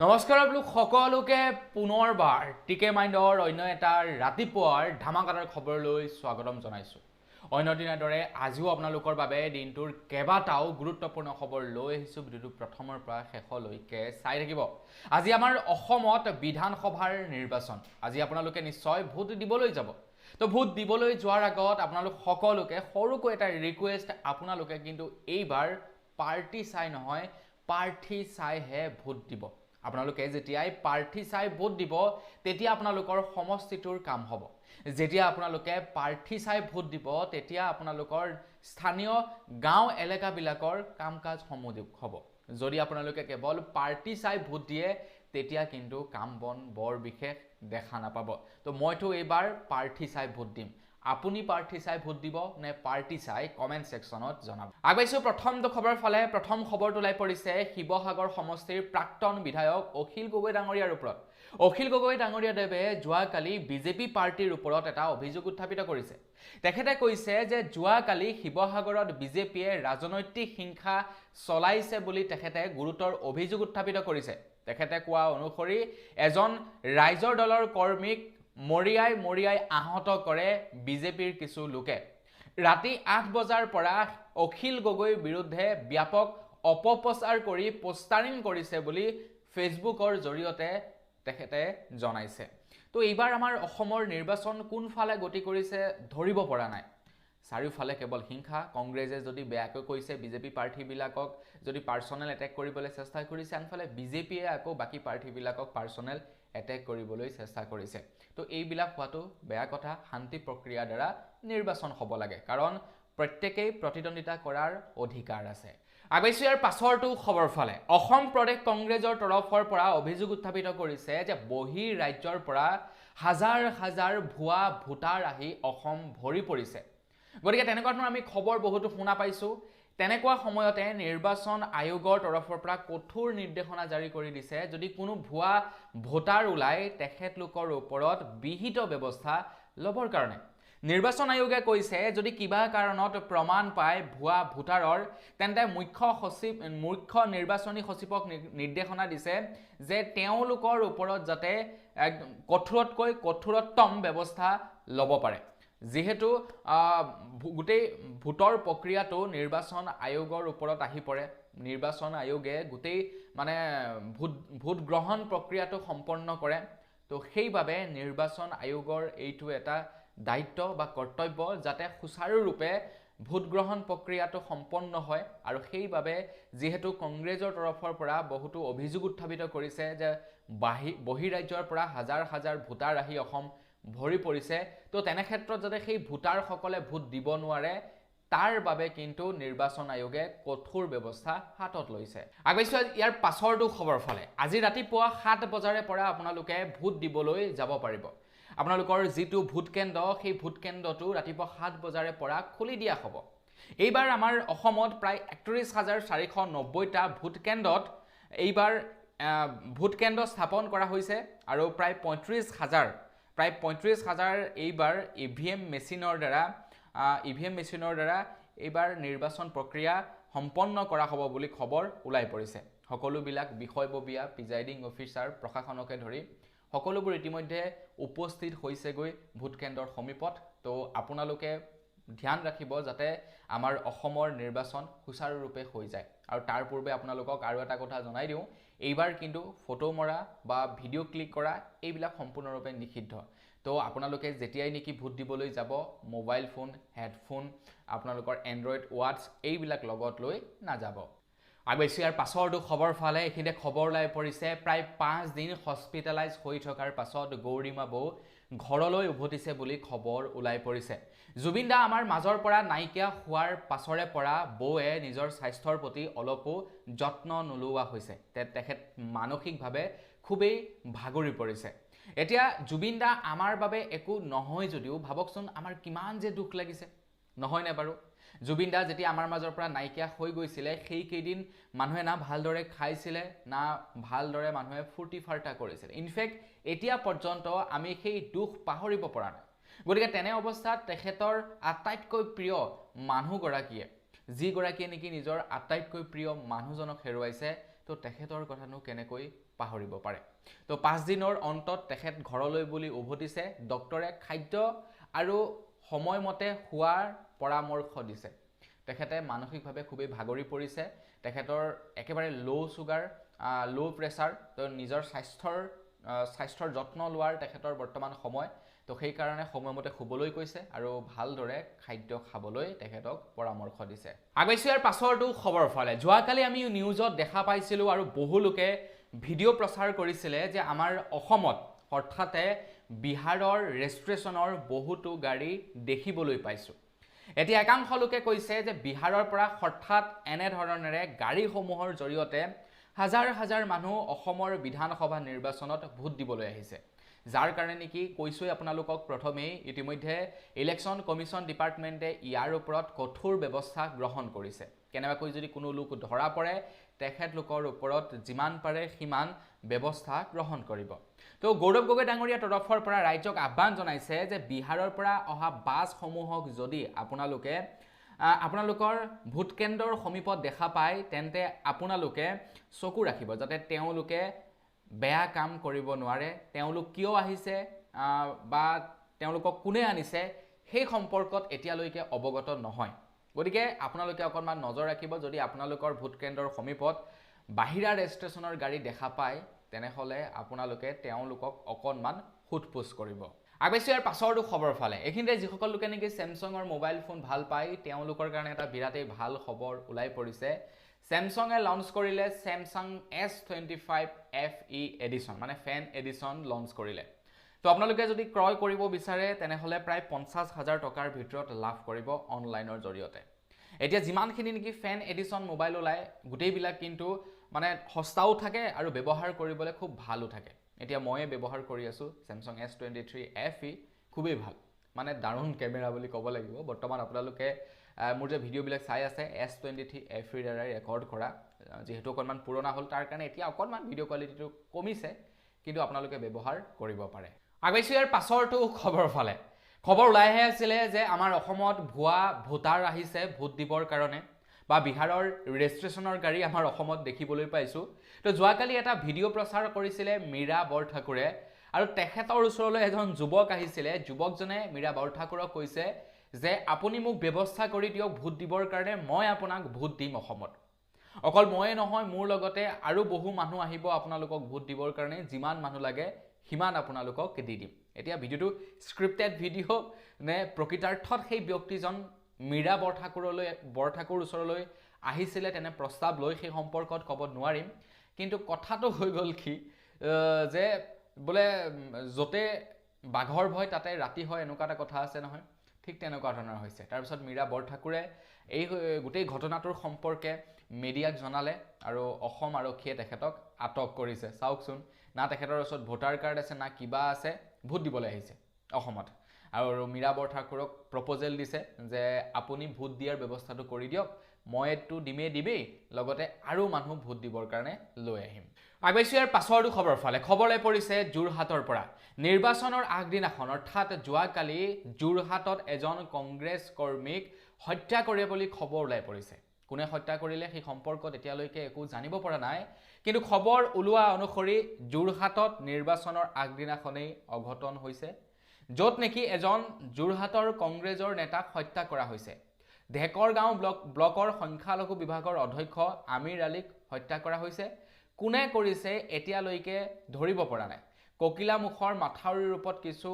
নমস্কাৰ আপোনালোক সকলোকে পুনৰবাৰ টিকে মাইণ্ডৰ অন্য এটা ৰাতিপুৱাৰ ধামাকাদাৰ খবৰলৈ স্বাগতম জনাইছো। অন্য দিনৰ দৰে আজিও আপোনালোকৰ বাবে দিনটোৰ কেইবাটাও গুৰুত্বপূৰ্ণ খবৰ লৈ আহিছো। ভিডিঅ'টো প্ৰথমৰ পৰা শেষলৈকে চাই থাকিব। আজি আমাৰ অসমত বিধানসভাৰ নিৰ্বাচন। আজি আপোনালোকে নিশ্চয় ভোট দিবলৈ যাব। তো ভোট দিবলৈ যোৱাৰ আগত আপোনালোক সকলোকে সৰুকৈ এটা ৰিকুৱেষ্ট, আপোনালোকে কিন্তু এইবাৰ পাৰ্টি চাই নহয়, প্ৰাৰ্থী চাইহে ভোট দিব। আপোনালোকে যেতিয়াই প্ৰাৰ্থী চাই ভোট দিব তেতিয়া আপোনালোকৰ সমষ্টিটোৰ কাম হ'ব। যেতিয়া আপোনালোকে প্ৰাৰ্থী চাই ভোট দিব তেতিয়া আপোনালোকৰ স্থানীয় গাঁও এলেকাবিলাকৰ কাম কাজ সমূহ হ'ব। যদি আপোনালোকে কেৱল প্ৰাৰ্থী চাই ভোট দিয়ে তেতিয়া কিন্তু কাম বন বৰ বিশেষ দেখা নাপাব। তো মইতো এইবাৰ প্ৰাৰ্থী চাই ভোট দিম। আপুনি প্ৰাৰ্থী চাই ভোট দিব নে পাৰ্টি চাই কমেণ্ট ছেকশ্যনত জনাব। আগবাইছোঁ প্ৰথমটো খবৰ ফালে। প্ৰথম খবৰটো ওলাই পৰিছে শিৱসাগৰ সমষ্টিৰ প্ৰাক্তন বিধায়ক অখিল গগৈ ডাঙৰীয়াৰ ওপৰত। অখিল গগৈ ডাঙৰীয়াদেৱে যোৱাকালি বিজেপি পাৰ্টিৰ ওপৰত এটা অভিযোগ উত্থাপিত কৰিছে। তেখেতে কৈছে যে যোৱাকালি শিৱসাগৰত বিজেপিয়ে ৰাজনৈতিক হিংসা চলাইছে বুলি তেখেতে গুৰুতৰ অভিযোগ উত্থাপিত কৰিছে। তেখেতে কোৱা অনুসৰি এজন ৰাইজৰ দলৰ কৰ্মীক মৰিয়াই আহত কৰে বিজেপিৰ কিছু লোকে। ৰাতি ৮ বজাৰ পৰা অখিল গগৈৰ বিৰুদ্ধে ব্যাপক অপপ্ৰচাৰ কৰি পোষ্টাৰিং কৰিছে বুলি ফেচবুকৰ জৰিয়তে তেখেতে জনাইছে। তো এইবাৰ আমাৰ অসমৰ নিৰ্বাচন কোনফালে গতি কৰিছে ধৰিব পৰা নাই। চাৰিওফালে কেৱল হিংসা। কংগ্ৰেছে যদি বেয়াকৈ কৈছে বিজেপি প্ৰাৰ্থীবিলাকক যদি পাৰ্চনেল এটেক কৰিবলৈ চেষ্টা কৰিছে, আনফালে বিজেপিয়ে আকৌ বাকী প্ৰাৰ্থীবিলাকক পাৰ্চনেল এটেক কৰিবলৈ চেষ্টা কৰিছে। তো এইবিলাক হোৱাটো বেয়া কথা। শান্তি প্ৰক্ৰিয়াৰ দ্বাৰা নিৰ্বাচন হ'ব লাগে, কাৰণ প্ৰত্যেকেই প্ৰতিদ্বন্দ্বিতা কৰাৰ অধিকাৰ আছে। আগবাইছোঁ ইয়াৰ পাছৰটো খবৰ ফালে। অসম প্ৰদেশ কংগ্ৰেছৰ তৰফৰ পৰা অভিযোগ উত্থাপিত কৰিছে যে বহিৰ ৰাজ্যৰ পৰা হাজাৰ হাজাৰ ভুৱা ভোটাৰ আহি অসম ভৰি পৰিছে। গতিকে তেনেকুৱা ধৰণৰ আমি খবৰ বহুতো শুনা পাইছোঁ। তেনেকুৱা সময়তে নিৰ্বাচন আয়োগৰ তৰফৰ পৰা কঠোৰ নিৰ্দেশনা জাৰি কৰি দিছে, যদি কোনো ভুৱা ভোটাৰ ওলায় তেখেতলোকৰ ওপৰত বিহিত ব্যৱস্থা ল'বৰ কাৰণে। নিৰ্বাচন আয়োগে কৈছে যদি কিবা কাৰণত প্ৰমাণ পায় ভুৱা ভোটাৰৰ, তেন্তে মুখ্য নিৰ্বাচনী সচিবক নিৰ্দেশনা দিছে যে তেওঁলোকৰ ওপৰত যাতে কঠোৰতকৈ কঠোৰতম ব্যৱস্থা ল'ব পাৰে। যিহেতু গোটেই ভোটৰ প্ৰক্ৰিয়াটো নিৰ্বাচন আয়োগৰ ওপৰত আহি পৰে। নিৰ্বাচন আয়োগে গোটেই ভোট গ্ৰহণ প্ৰক্ৰিয়াটো সম্পন্ন কৰে। তো সেইবাবে নিৰ্বাচন আয়োগৰ এইটো এটা দায়িত্ব বা কৰ্তব্য যাতে সুচাৰুৰূপে ভোট গ্ৰহণ প্ৰক্ৰিয়াটো সম্পন্ন হয়। আৰু সেইবাবে যিহেতু কংগ্ৰেছৰ তৰফৰ পৰা বহুতো অভিযোগ উত্থাপিত কৰিছে যে বহিৰাজ্যৰ পৰা হাজাৰ হাজাৰ ভোটাৰ আহি অসম ভৰি পৰিছে, তো তেনে ক্ষেত্ৰত যাতে সেই ভোটাৰসকলে ভোট দিব নোৱাৰে তাৰ বাবে কিন্তু নিৰ্বাচন আয়োগে কঠোৰ ব্যৱস্থা হাতত লৈছে। আগবাইছোঁ ইয়াৰ পাছৰটো খবৰ ফালে। আজি ৰাতিপুৱা 7 বজাৰে পৰা আপোনালোকে ভোট দিবলৈ যাব পাৰিব। আপোনালোকৰ যিটো ভোট কেন্দ্ৰ সেই ভোট কেন্দ্ৰটো ৰাতিপুৱা 7 বজাৰে পৰা খুলি দিয়া হ'ব। এইবাৰ আমাৰ অসমত প্ৰায় 31,490টা ভোট কেন্দ্ৰত এইবাৰ ভোট কেন্দ্ৰ স্থাপন কৰা হৈছে আৰু প্ৰায় 35,000 এইবাৰ ইভিএম মেচিনৰ দ্বাৰা এইবাৰ নিৰ্বাচন প্ৰক্ৰিয়া সম্পন্ন কৰা হ'ব বুলি খবৰ ওলাই পৰিছে। সকলোবিলাক বিষয়ববীয়া, প্ৰিজাইডিং অফিচাৰ, প্ৰশাসনকে ধৰি সকলোবোৰ ইতিমধ্যে উপস্থিত হৈছেগৈ ভোট কেন্দ্ৰৰ সমীপত। তো আপোনালোকে ধ্যান ৰাখিব যাতে আমাৰ অসমৰ নিৰ্বাচন সুচাৰুৰূপে হৈ যায়। আৰু তাৰ পূৰ্বে আপোনালোকক আৰু এটা কথা জনাই দিওঁ, এইবাৰ কিন্তু ফটো মৰা বা ভিডিঅ' ক্লিক কৰা এইবিলাক সম্পূৰ্ণৰূপে নিষিদ্ধ। তো আপোনালোকে যেতিয়াই নেকি ভোট দিবলৈ যাব, মোবাইল ফোন, হেডফোন, আপোনালোকৰ এণ্ড্ৰইড ৱাটছ এইবিলাক লগত লৈ নাযাব। আগবাইছোঁ ইয়াৰ পাছৰটো খবৰ ফালে। এইখিনিতে খবৰ ওলাই পৰিছে প্ৰায় 5 দিন হস্পিটেলাইজ হৈ থকাৰ পাছত গৌৰিমা বৌ ঘৰলৈ উভতিছে বুলি খবৰ ওলাই পৰিছে। জুবিন দা আমাৰ মাজৰ পৰা নাইকিয়া হোৱাৰ পাছৰে পৰা বৌয়ে নিজৰ স্বাস্থ্যৰ প্ৰতি অলপো যত্ন নোলোৱা হৈছে। তেখেত মানসিকভাৱে খুবেই ভাগৰি পৰিছে। এতিয়া জুবিন দা আমাৰ বাবে একো নহয় যদিও ভাবকচোন আমাৰ কিমান যে দুখ লাগিছে, নহয়নে বাৰু? জুবিন দা যেতিয়া আমাৰ মাজৰ পৰা নাইকিয়া হৈ গৈছিলে সেইকেইদিন মানুহে না ভালদৰে খাইছিলে না ভালদৰে মানুহে ফূৰ্তি ফাৰ্তা কৰিছিলে। ইনফেক্ট এতিয়া পৰ্যন্ত আমি সেই দুখ পাহৰিব পৰা নাই। গতিকে তেনে অৱস্থাত তেখেতৰ আটাইতকৈ প্ৰিয় মানুহগৰাকীয়ে, যিগৰাকীয়ে নেকি নিজৰ আটাইতকৈ প্ৰিয় মানুহজনক হেৰুৱাইছে, তো তেখেতৰ কথানো কেনেকৈ পাহৰিব পাৰে তো 5 দিনৰ অন্তত তেখেত ঘৰলৈ বুলি উভতিছে ডক্টৰে খাদ্য আৰু সময়মতে হোৱাৰ পৰামৰ্শ দিছে তেখেতে মানসিকভাৱে খুবেই ভাগৰি পৰিছে তেখেতৰ একেবাৰে লো সুগাৰ লো প্ৰেছাৰ তো নিজৰ স্বাস্থ্যৰ যত্ন লোৱাৰ তেখেতৰ বৰ্তমান সময় তো সেই কাৰণে সময়মতে শুবলৈ কৈছে আৰু ভালদৰে খাদ্য খাবলৈ তেখেতক পৰামৰ্শ দিছে আগৈছো ইয়াৰ পাছৰটো খবৰ ফালে যোৱাকালি আমি নিউজত দেখা পাইছিলোঁ আৰু বহু লোকে ভিডিঅ' প্ৰচাৰ কৰিছিলে যে আমাৰ অসমত হঠাতে বিহাৰৰ ৰেজিষ্ট্ৰেশ্যনৰ বহুতো গাড়ী দেখিবলৈ পাইছোঁ এতিয়া একাংশ লোকে কৈছে যে বিহাৰৰ পৰা হঠাৎ এনেধৰণেৰে গাড়ীসমূহৰ জৰিয়তে হাজাৰ হাজাৰ মানুহ অসমৰ বিধানসভা নিৰ্বাচনত ভোট দিবলৈ আহিছে যাৰ কাৰণে নেকি কৈছোই আপোনালোকক প্ৰথমেই ইতিমধ্যে ইলেকশ্যন কমিশ্যন ডিপাৰ্টমেণ্টে ইয়াৰ ওপৰত কঠোৰ ব্যৱস্থা গ্ৰহণ কৰিছে কেনেবাকৈ যদি কোনো লোক ধৰা পৰে তেখেতলোকৰ ওপৰত যিমান পাৰে সিমান ব্যৱস্থা গ্ৰহণ কৰিব তো গৌৰৱ গগৈ ডাঙৰীয়া তৰফৰ পৰা ৰাজ্যক আহ্বান জনাইছে যে বিহাৰৰ পৰা অহা বাছসমূহক যদি আপোনালোকৰ ভোট কেন্দ্ৰৰ সমীপত দেখা পায় তেন্তে আপোনালোকে চকু ৰাখিব যাতে তেওঁলোকে বেয়া কাম কৰিব নোৱাৰে তেওঁলোক কিয় আহিছে বা তেওঁলোকক কোনে আনিছে সেই সম্পৰ্কত এতিয়ালৈকে অৱগত নহয় গতিকে আপোনালোকে অকণমান নজৰ ৰাখিব যদি আপোনালোকৰ ভোট কেন্দ্ৰৰ সমীপত বাহিৰা ৰেজিষ্ট্ৰেশ্যনৰ গাড়ী দেখা পায় তেনেহ'লে আপোনালোকে তেওঁলোকক অকণমান সোধপোছ কৰিব আগৈছো ইয়াৰ পাছৰটো খবৰ ফালে এইখিনিতে যিসকল লোকে নেকি চেমচাঙৰ মোবাইল ফোন ভাল পায় তেওঁলোকৰ কাৰণে এটা বিৰাটেই ভাল খবৰ ওলাই পৰিছে Samsung launch korile Samsung S25 FE edition মানে fan edition launch korile তো আপোনালোকে যদি ক্ৰয় কৰিব বিচাৰে তেনেহলে প্ৰায় 50000 টকাৰ ভিতৰত লাভ কৰিব অনলাইনৰ জৰিয়তে এতিয়া যিমানখিনি নেকি ফেন এডিশন মোবাইল ওলাই গুটেইবিলাক কিন্তু মানে সস্তাও থাকে আৰু ব্যৱহাৰ কৰিবলৈ খুব ভালো থাকে এতিয়া ময়ে ব্যৱহাৰ কৰি আছো Samsung S23 FE খুবেই ভাল মানে দাৰুণ কেমেৰা বুলি ক'ব লাগিব বৰ্তমান আপোনালোকে মোৰ যে ভিডিও বিলাক চাই আছে S23 FE দ্বাৰা ৰেকৰ্ড কৰা যেহেতু অকনমান পুৰণা হল তাৰ কাৰণে এতিয়া অকনমান ভিডিও কোৱালিটিটো কমিছে কিন্তু আপোনালোকে ব্যৱহাৰ কৰিব পাৰে আগৈছো ইয়াৰ পাছৰটো খবৰ ফালে খবৰ ওলাইহে আছিল যে আমাৰ অসমত ভুৱা ভোটাৰ আহিছে ভোট দিবৰ কাৰণে বা বিহাৰৰ ৰেজিষ্ট্ৰেশ্যনৰ গাড়ী আমাৰ অসমত দেখিবলৈ পাইছো তো যোৱাকালি এটা ভিডিও প্ৰচাৰ কৰিছিলে মীৰা বৰঠাকুৰে আৰু তেখেতৰ ওচৰলৈ এজন যুৱক আহিছিল যুৱকজনে মীৰা বৰঠাকুৰক কৈছে যে আপুনি মোক ব্যৱস্থা কৰি দিয়ক ভোট দিবৰ কাৰণে মই আপোনাক ভোট দিম অসমত অকল ময়ে নহয় মোৰ লগতে আৰু বহু মানুহ আহিব আপোনালোকক ভোট দিবৰ কাৰণে যিমান মানুহ লাগে হিমান আপোনালোকক দি দিম এতিয়া ভিডিওটো স্ক্ৰিপ্টেড ভিডিও নে প্ৰকৃতাৰ্থত সেই ব্যক্তিজন মীৰা বৰঠাকুৰ ওচৰলৈ আহিছিল তেনে প্ৰস্তাৱ লৈ সেই সম্পৰ্কত ক'ব নোৱাৰিম কিন্তু কথাটো হৈ গল কি যে বলে জতে বাঘৰ ভয় তাতে ৰাতি হয় এনেকুৱা এটা কথা আছে নহয় ঠিক তেনেকুৱা ধৰণৰ হৈছে তাৰ পিছত মীৰা বৰঠাকুৰে এই গোটেই ঘটনাটোৰ সম্পৰ্কে মিডিয়াক জনালে আৰু অসম আৰক্ষীয়ে তেখেতক আটক কৰিছে চাওকচোন না তেখেতৰ ওচৰত ভোটাৰ কাৰ্ড আছে না কিবা আছে ভোট দিবলৈ আহিছে অসমত আৰু মীৰা বৰঠাকুৰক প্ৰপ'জেল দিছে যে আপুনি ভোট দিয়াৰ ব্যৱস্থাটো কৰি দিয়ক মইটো দিমেই লগতে আৰু মানুহ ভোট দিবৰ কাৰণে লৈ আহিম আগৈছো ইয়াৰ পাছৰটো খবৰ ফালে খবৰলৈ পৰিছে যোৰহাটৰ পৰা নিৰ্বাচনৰ আগদিনাখন অৰ্থাৎ যোৱাকালি যোৰহাটত এজন কংগ্ৰেছ কৰ্মীক হত্যা কৰে বুলি খবৰ ওলাই পৰিছে কোনে হত্যা কৰিলে সেই সম্পৰ্কত এতিয়ালৈকে একো জানিব পৰা নাই কিন্তু খবৰ ওলোৱা অনুসৰি যোৰহাটত নিৰ্বাচনৰ আগদিনাখনেই অঘটন হৈছে য'ত নেকি এজন যোৰহাটৰ কংগ্ৰেছৰ নেতাক হত্যা কৰা হৈছে ঢেকৰগাঁও ব্লকৰ সংখ্যালঘু বিভাগৰ অধ্যক্ষ আমিৰ আলীক হত্যা কৰা হৈছে কোনে কৰিছে এতিয়ালৈকে ধৰিব পৰা নাই কোকিলামুখৰ মাথাউৰিৰ ওপৰত কিছু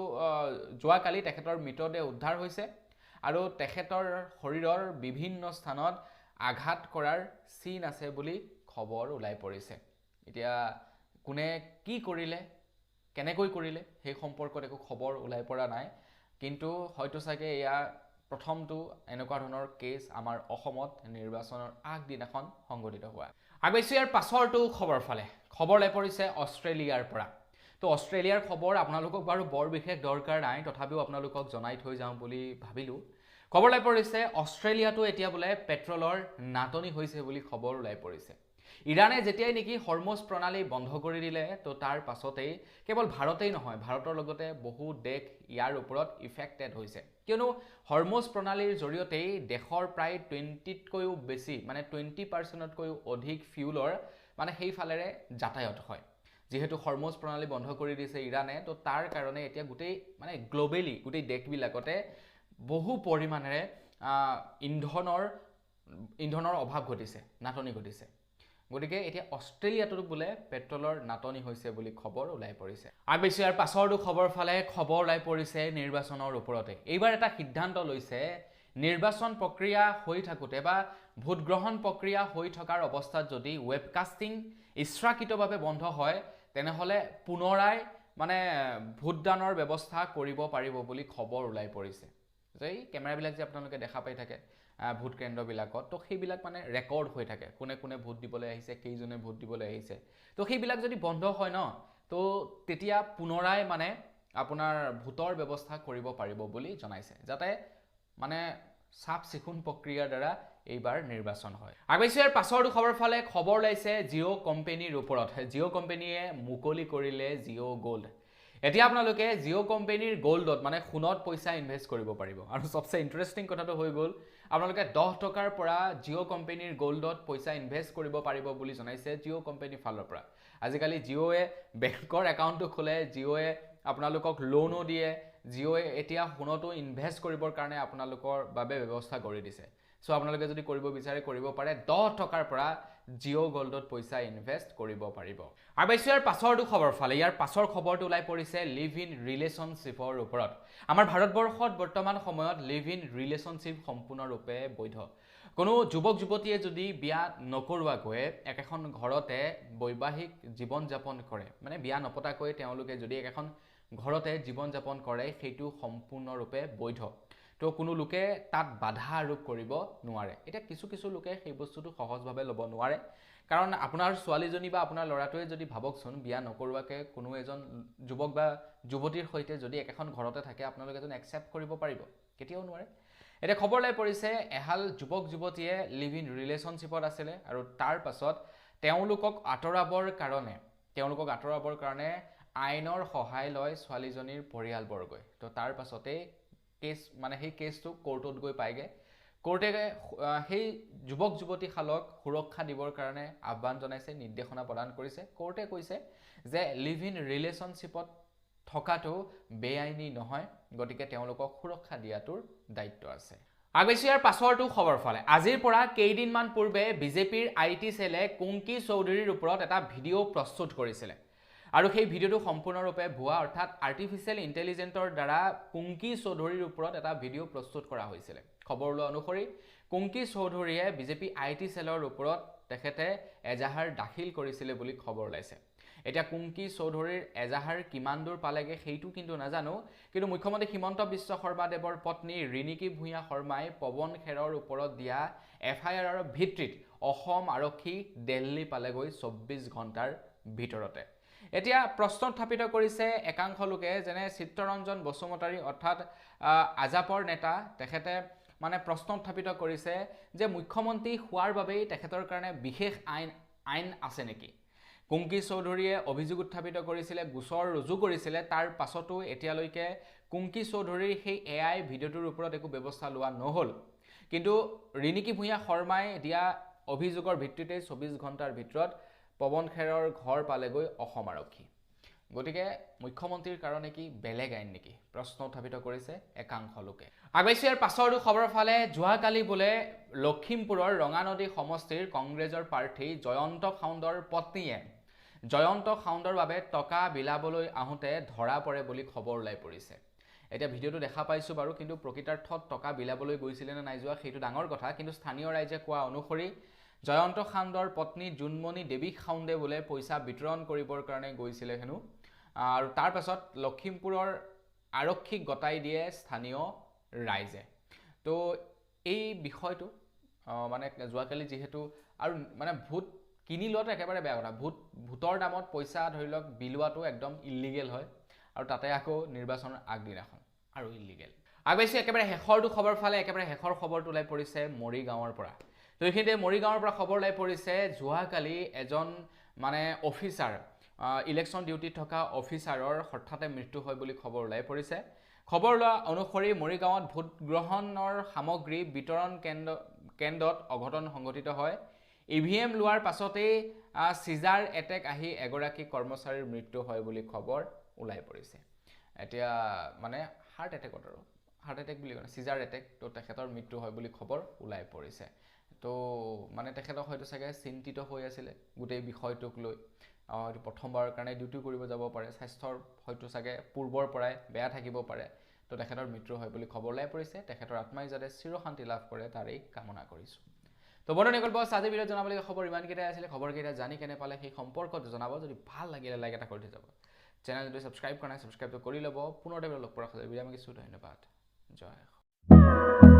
যোৱাকালি তেখেতৰ মৃতদেহ উদ্ধাৰ হৈছে আৰু তেখেতৰ শৰীৰৰ বিভিন্ন স্থানত আঘাত কৰাৰ চিন আছে বুলি খবৰ ওলাই পৰিছে এতিয়া কোনে কি কৰিলে কেনেকৈ কৰিলে সেই সম্পৰ্কত একো খবৰ ওলাই পৰা নাই কিন্তু হয়তো চাগে এয়া প্ৰথমটো এনেকুৱা ধৰণৰ কেছ আমাৰ অসমত নিৰ্বাচনৰ আগদিনাখন সংঘটিত হোৱা আগৈছো ইয়াৰ পাছৰটো খবৰ ফালে খবৰ ওলাই পৰিছে অষ্ট্ৰেলিয়াৰ পৰা তো অষ্ট্ৰেলিয়াৰ খবৰ আপোনালোকক বাৰু বৰ বিশেষ দৰকাৰ নাই তথাপিও আপোনালোকক জনাই থৈ যাওঁ বুলি ভাবিলো খবৰ ওলাই পৰিছে অষ্ট্ৰেলিয়াটো এতিয়া বোলে পেট্ৰলৰ নাটনি হৈছে বুলি খবৰ ওলাই পৰিছে ইৰানে যেতিয়াই নেকি হৰমুজ প্ৰণালী বন্ধ কৰি দিলে তো তাৰ পাছতেই কেৱল ভাৰতেই নহয় ভাৰতৰ লগতে বহু দেশ ইয়াৰ ওপৰত ইফেক্টেড হৈছে কিয়নো হৰমুজ প্ৰণালীৰ জৰিয়তেই দেশৰ প্ৰায় 20তকৈও বেছি মানে 20%তকৈও অধিক ফিউলৰ মানে সেই ফালেৰে যাতায়াত হয় যিহেতু হৰমুজ প্ৰণালী বন্ধ কৰি দিছে ইৰাণে, তো তাৰ কাৰণে এতিয়া গোটেই মানে গ্লোবেলি গোটেই দেশবিলাকতে বহু পৰিমাণেৰে ইন্ধনৰ অভাৱ ঘটিছে, নাটনি ঘটিছে। গতিকে এতিয়া অষ্ট্ৰেলিয়াতো বোলে পেট্ৰলৰ নাটনি হৈছে বুলি খবৰ ওলাই পৰিছে। আৰু বেছি ইয়াৰ পাছৰটো খবৰ ফালে খবৰ ওলাই পৰিছে নিৰ্বাচনৰ ওপৰতে। এইবাৰ এটা সিদ্ধান্ত লৈছে, নিৰ্বাচন প্ৰক্ৰিয়া হৈ থাকোঁতে বা ভোটগ্ৰহণ প্ৰক্ৰিয়া হৈ থকাৰ অৱস্থাত যদি ৱেবকাষ্টিং ইচ্ছাকৃতভাৱে বন্ধ হয়, তেনেহ'লে পুনৰাই মানে ভোটদানৰ ব্যৱস্থা কৰিব পাৰিব বুলি খবৰ ওলাই পৰিছে। যে এই কেমেৰাবিলাক যে আপোনালোকে দেখা পাই থাকে ভোট কেন্দ্ৰবিলাকত, তো সেইবিলাক মানে ৰেকৰ্ড হৈ থাকে, কোনে কোনে ভোট দিবলৈ আহিছে, কেইজনে ভোট দিবলৈ আহিছে। তো সেইবিলাক যদি বন্ধ হয় ন, তো তেতিয়া পুনৰাই মানে আপোনাৰ ভোটৰ ব্যৱস্থা কৰিব পাৰিব বুলি জনাইছে, যাতে মানে চাফ চিকুণ প্ৰক্ৰিয়াৰ দ্বাৰা এইবাৰ নিৰ্বাচন হয়। আগবাইছোঁ ইয়াৰ পাছৰটো খবৰ ফালে খবৰ ওলাইছে জিঅ' কোম্পেনীৰ ওপৰত। জিঅ' কোম্পেনীয়ে মুকলি কৰিলে জিঅ' গ'ল্ড। এতিয়া আপোনালোকে জিঅ' কোম্পেনীৰ গ'ল্ডত মানে সোণত পইচা ইনভেষ্ট কৰিব পাৰিব। আৰু চবচে ইণ্টাৰেষ্টিং কথাটো হৈ গ'ল, আপোনালোকে 10 টকাৰ পৰা জিঅ' কোম্পেনীৰ গ'ল্ডত পইচা ইনভেষ্ট কৰিব পাৰিব বুলি জনাইছে জিঅ' কোম্পেনীৰ ফালৰ পৰা। আজিকালি জিঅ'য়ে বেংকৰ একাউণ্টটো খোলে, জিঅ'য়ে আপোনালোকক লোনো দিয়ে, জিঅ'য়ে এতিয়া সোণতো ইনভেষ্ট কৰিবৰ কাৰণে আপোনালোকৰ বাবে ব্যৱস্থা কৰি দিছে। সো আপোনালোকে যদি কৰিব বিচাৰে কৰিব পাৰে, 10 টকাৰ পৰা জিঅ' গ'ল্ডত পইচা ইনভেষ্ট কৰিব পাৰিব। আৰু বেছি ইয়াৰ পাছৰটো খবৰ ফালে, ইয়াৰ পাছৰ খবৰটো ওলাই পৰিছে লিভ ইন ৰিলেশ্যনশ্বিপৰ ওপৰত। আমাৰ ভাৰতবৰ্ষত বৰ্তমান সময়ত লিভ ইন ৰিলেশ্যনশ্বিপ সম্পূৰ্ণৰূপে বৈধ। কোনো যুৱক যুৱতীয়ে যদি বিয়া নকৰোৱাকৈ একেখন ঘৰতে বৈবাহিক জীৱন যাপন কৰে, মানে বিয়া নপতাকৈ তেওঁলোকে যদি একেখন ঘৰতে জীৱন যাপন কৰে, সেইটো সম্পূৰ্ণৰূপে বৈধ। তো কোনো লোকে তাত বাধা আৰোপ কৰিব নোৱাৰে। এতিয়া কিছু লোকে সেই বস্তুটো সহজভাৱে ল'ব নোৱাৰে, কাৰণ আপোনাৰ ছোৱালীজনী বা আপোনাৰ ল'ৰাটোৱে যদি ভাবকচোন বিয়া নকৰোৱাকৈ কোনো এজন যুৱক বা যুৱতীৰ সৈতে যদি একেখন ঘৰতে থাকে, আপোনালোকে এজন একচেপ্ট কৰিব পাৰিব? কেতিয়াও নোৱাৰে। এতিয়া খবৰ ওলাই পৰিছে এহাল যুৱক যুৱতীয়ে লিভ ইন ৰিলেশ্যনশ্বিপত আছিলে, আৰু তাৰ পাছত তেওঁলোকক আঁতৰাবৰ কাৰণে আইনৰ সহায় লয় ছোৱালীজনীৰ পৰিয়ালবৰ্গই। তো তাৰ পাছতেই কেছ মানে সেই কেছটো কোৰ্টত গৈ পায়গে। কোৰ্টে সেই যুৱক যুৱতীহালক সুৰক্ষা দিবৰ কাৰণে আহ্বান জনাইছে, নিৰ্দেশনা প্ৰদান কৰিছে। কোৰ্টে কৈছে যে লিভ ইন ৰিলেশ্যনশ্বিপত থকাটো বেআইনী নহয়, গতিকে তেওঁলোকক সুৰক্ষা দিয়াটোৰ দায়িত্ব আছে। আগবাইছোঁ ইয়াৰ পাছৰটো খবৰ ফালে। আজিৰ পৰা কেইদিনমান পূৰ্বে বিজেপিৰ IT চেলে কুংকি চৌধুৰীৰ ওপৰত এটা ভিডিঅ' প্ৰস্তুত কৰিছিলে, আৰু সেই ভিডিঅ'টো সম্পূৰ্ণৰূপে ভুৱা, অৰ্থাৎ আৰ্টিফিচিয়েল ইণ্টেলিজেন্সৰ দ্বাৰা কুংকি চৌধুৰীৰ ওপৰত এটা ভিডিঅ' প্ৰস্তুত কৰা হৈছিলে। খবৰ লোৱা অনুসৰি কুংকি চৌধুৰীয়ে বিজেপি IT চেলৰ ওপৰত তেখেতে এজাহাৰ দাখিল কৰিছিলে বুলি খবৰ ওলাইছে। এতিয়া কুংকি চৌধুৰীৰ এজাহাৰ কিমান দূৰ পালেগে সেইটো কিন্তু নাজানো, কিন্তু মুখ্যমন্ত্ৰী হিমন্ত বিশ্ব শৰ্মাদেৱৰ পত্নী ৰিণিকী ভূঞা শৰ্মাই পৱন খেৰৰ ওপৰত দিয়া FIRৰ ভিত্তিত অসম আৰক্ষী দিল্লী পালেগৈ 24 ঘণ্টাৰ ভিতৰতে। এতিয়া প্ৰশ্ন উত্থাপিত কৰিছে একাংশ লোকে, যেনে চিত্তৰঞ্জন বসুমতাৰী অৰ্থাৎ আজাপৰ নেতা, তেখেতে মানে প্ৰশ্ন উত্থাপিত কৰিছে যে মুখ্যমন্ত্ৰী হোৱাৰ বাবেই তেখেতৰ কাৰণে বিশেষ আইন আছে নেকি? কুংকি চৌধুৰীয়ে অভিযোগ উত্থাপিত কৰিছিলে, গোচৰ ৰুজু কৰিছিলে, তাৰ পাছতো এতিয়ালৈকে কুংকি চৌধুৰীৰ সেই AI ভিডিঅ'টোৰ ওপৰত একো ব্যৱস্থা লোৱা নহ'ল। কিন্তু ৰিণিকী ভূঞা শৰ্মাই দিয়া অভিযোগৰ ভিত্তিতে 24 ঘণ্টাৰ ভিতৰত পৱন খেৰৰ ঘৰ পালেগৈ অসম আৰক্ষী। গতিকে মুখ্যমন্ত্ৰীৰ কাৰণে কি বেলেগ আইন নেকি? প্ৰশ্ন উত্থাপিত কৰিছে একাংশ লোকে। আগবাইছোঁ ইয়াৰ পাছৰটো খবৰ ফালে। যোৱাকালি বোলে লখিমপুৰৰ ৰঙানদী সমষ্টিৰ কংগ্ৰেছৰ প্ৰাৰ্থী জয়ন্ত খাউণ্ডৰ পত্নীয়ে জয়ন্ত খাউণ্ডৰ বাবে টকা বিলাবলৈ আহোঁতে ধৰা পৰে বুলি খবৰ ওলাই পৰিছে। এতিয়া ভিডিঅ'টো দেখা পাইছোঁ বাৰু, কিন্তু প্ৰকৃতাৰ্থত টকা বিলাবলৈ গৈছিলে নে নাই যোৱা সেইটো ডাঙৰ কথা। কিন্তু স্থানীয় ৰাইজে কোৱা অনুসৰি জয়ন্ত খাউণ্ডৰ পত্নী জোনমণি দেৱী খাউণ্ডে বোলে পইচা বিতৰণ কৰিবৰ কাৰণে গৈছিলে হেনো, আৰু তাৰ পাছত লখিমপুৰৰ আৰক্ষীক গতাই দিয়ে স্থানীয় ৰাইজে। তো এই বিষয়টো মানে যোৱাকালি যিহেতু, আৰু মানে ভোট কিনি লোৱাটো একেবাৰে বেয়া কথা, ভোটৰ দামত পইচা ধৰি লওক বিলোৱাটো একদম ইলিগেল হয়, আৰু তাতে আকৌ নিৰ্বাচনৰ আগদিনাখন আৰু ইলিগেল। আগবাইছোঁ একেবাৰে শেষৰটো খবৰ ফালে। একেবাৰে শেষৰ খবৰটো ওলাই পৰিছে মৰিগাঁৱৰ পৰা। তো এইখিনিতে মৰিগাঁৱৰ পৰা খবৰ ওলাই পৰিছে, যোৱাকালি এজন মানে অফিচাৰ, ইলেকশ্যন ডিউটিত থকা অফিচাৰৰ হঠাতে মৃত্যু হয় বুলি খবৰ ওলাই পৰিছে। খবৰ লোৱা অনুসৰি মৰিগাঁৱত ভোটগ্ৰহণৰ সামগ্ৰী বিতৰণ কেন্দ্ৰত অঘটন সংঘটিত হয়। EVM লোৱাৰ পাছতেই চিজাৰ এটেক আহি এগৰাকী কৰ্মচাৰীৰ মৃত্যু হয় বুলি খবৰ ওলাই পৰিছে এতিয়া মানে হাৰ্ট এটেকত আৰু হাৰ্ট এটেক বুলি কয় চিজাৰ এটেক তো তেখেতৰ মৃত্যু হয় বুলি খবৰ ওলাই পৰিছে তো মানে তেখেতক হয়তো চাগে চিন্তিত হৈ আছিলে গোটেই বিষয়টোক লৈ হয়তো প্ৰথমবাৰৰ কাৰণে ডিউটি কৰিব যাব পাৰে স্বাস্থ্যৰ হয়তো চাগে পূৰ্বৰ পৰাই বেয়া থাকিব পাৰে তো তেখেতৰ মৃত্যু হয় বুলি খবৰ ওলাই পৰিছে তেখেতৰ আত্মাই যাতে চিৰশান্তি লাভ কৰে তাৰেই কামনা কৰিছোঁ তো বন্ধুসকল বছ আজি ভিডিঅ'ত জনাবলগীয়া খবৰ ইমানকেইটাই আছিলে খবৰকেইটা জানি কেনে পালে সেই সম্পৰ্কত জনাব যদি ভাল লাগিলে লাইক এটা কৰি থৈ যাব চেনেল যদি ছাবস্ক্ৰাইব কৰা নাই ছাবস্ক্ৰাইবটো কৰি ল'ব পুনৰ লগ পোৱাৰ বিৰাম কিছু ধন্যবাদ জয়